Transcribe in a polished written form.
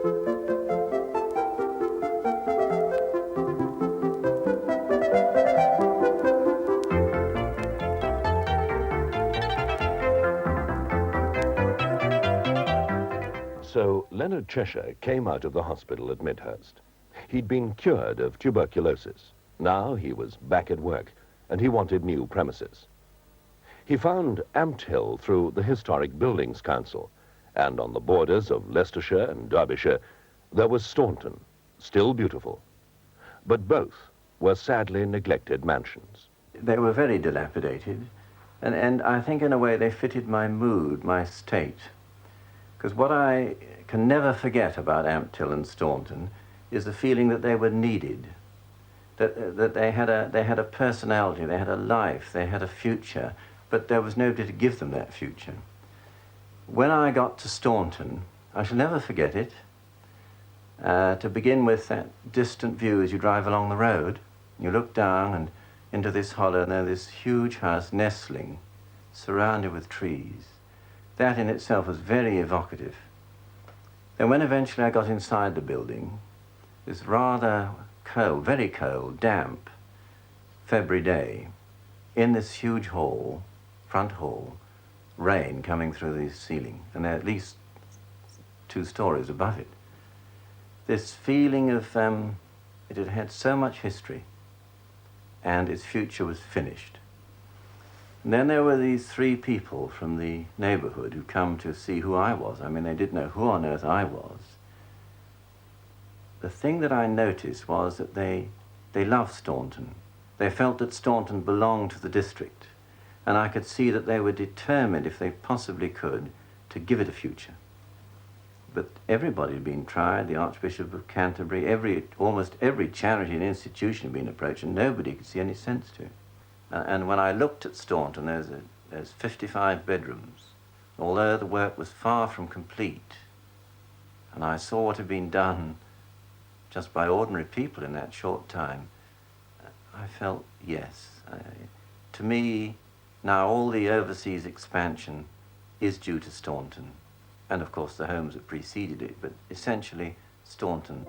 So Leonard Cheshire came out of the hospital at Midhurst. He'd been cured of tuberculosis. Now he was back at work, and he wanted new premises. He found Amt Hill through the Historic Buildings Council, and on the borders of Leicestershire and Derbyshire, there was Staunton, still beautiful. But both were sadly neglected mansions. They were very dilapidated, and I think in a way they fitted my mood, my state. Because what I can never forget about Amt Hill and Staunton is the feeling that they were needed, that they had a personality, they had a life, they had a future, but there was nobody to give them that future. When I got to Staunton, I shall never forget it. To begin with, that distant view as you drive along the road, you look down and into this hollow, and there's this huge house nestling, surrounded with trees. That in itself was very evocative. Then when eventually I got inside the building, this rather cold, very cold, damp February day, in this huge hall, front hall, rain coming through the ceiling, and there are at least 2 stories above it. This feeling of it had had so much history, and its future was finished. And then there were these 3 people from the neighborhood who come to see who I was. I mean, they didn't know who on earth I was. The thing that I noticed was that they loved Staunton. They felt that Staunton belonged to the district, and I could see that they were determined, if they possibly could, to give it a future. But everybody had been tried, the Archbishop of Canterbury, almost every charity and institution had been approached, and nobody could see any sense to it. And when I looked at Staunton, there's 55 bedrooms, although the work was far from complete, and I saw what had been done just by ordinary people in that short time, I felt, yes. To me, now all the overseas expansion is due to Staunton, and of course the homes that preceded it, but essentially Staunton.